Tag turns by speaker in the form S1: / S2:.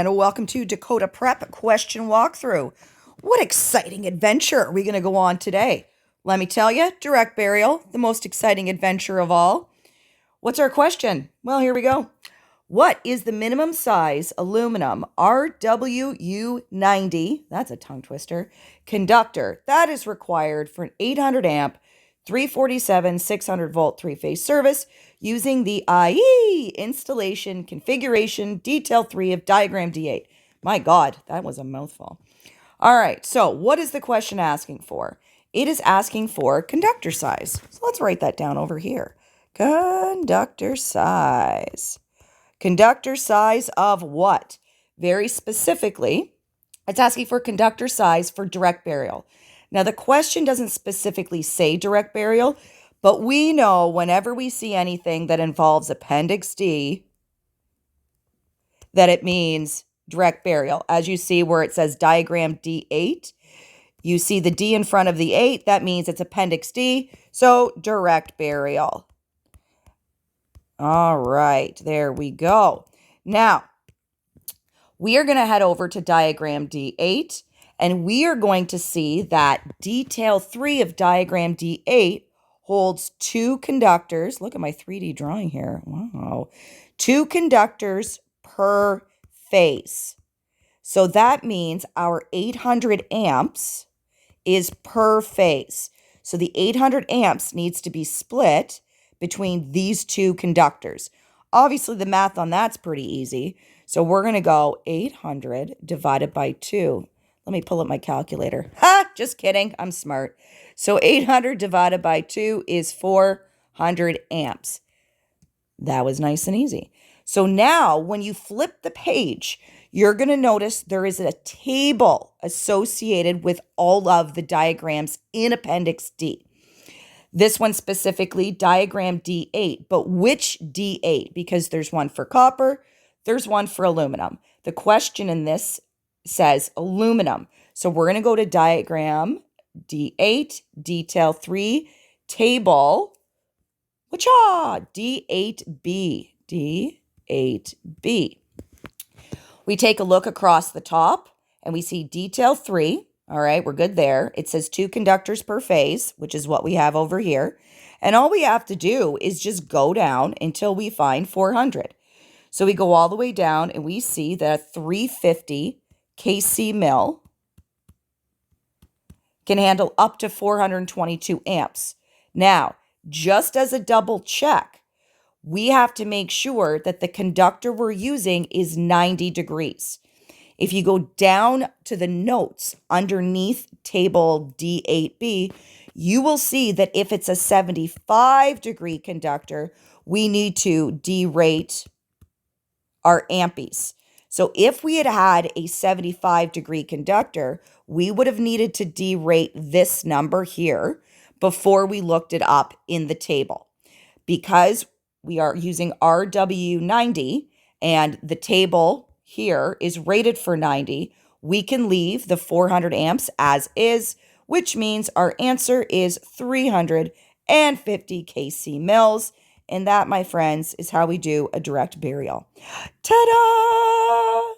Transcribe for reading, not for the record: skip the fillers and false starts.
S1: and welcome to Dakota Prep Question Walkthrough. What exciting adventure are we going to go on today? Let me tell you, direct burial, the most exciting adventure of all. What's our question? Well, here we go. What is the minimum size aluminum RWU90, that's a tongue twister, conductor that is required for an 800 amp 347 600 volt three-phase service using the IE installation configuration detail 3 of diagram D8. My God, that was a mouthful. All right, so what is the question asking for? It is asking for conductor size. So let's write that down over here. Conductor size. Conductor size of what? Very specifically, it's asking for conductor size for direct burial. Now, the question doesn't specifically say direct burial, but we know whenever we see anything that involves Appendix D, that it means direct burial. As you see where it says diagram D8, you see the D in front of the 8, that means it's Appendix D, so direct burial. All right, there we go. Now, we are going to head over to diagram D8, and we are going to see that detail 3 of diagram D8 holds 2 conductors. Look at my 3D drawing here. Wow. 2 conductors per phase. So that means our 800 amps is per phase. So the 800 amps needs to be split between these 2 conductors. Obviously, the math on that's pretty easy. So we're going to go 800 divided by 2. Let me pull up my calculator. Ha! Just kidding. I'm smart. So 800 divided by 2 is 400 amps. That was nice and easy. So now when you flip the page, you're going to notice there is a table associated with all of the diagrams in Appendix D. This one specifically, diagram D8, but which D8? Because there's one for copper, there's one for aluminum. The question in this says aluminum. So we're going to go to diagram D8, detail 3, table, D8B, D8B. We take a look across the top and we see detail 3. All right, we're good there. It says 2 conductors per phase, which is what we have over here. And all we have to do is just go down until we find 400. So we go all the way down and we see that a 350 kc mill can handle up to 422 amps. Now, just as a double check, we have to make sure that the conductor we're using is 90 degrees. If you go down to the notes underneath table D8B, you will see that if it's a 75 degree conductor, we need to derate our amperes. So if we had had a 75 degree conductor, we would have needed to derate this number here before we looked it up in the table. Because we are using RW90 and the table here is rated for 90, we can leave the 400 amps as is, which means our answer is 350 kc mils. And that, my friends, is how we do a direct burial. Ta-da!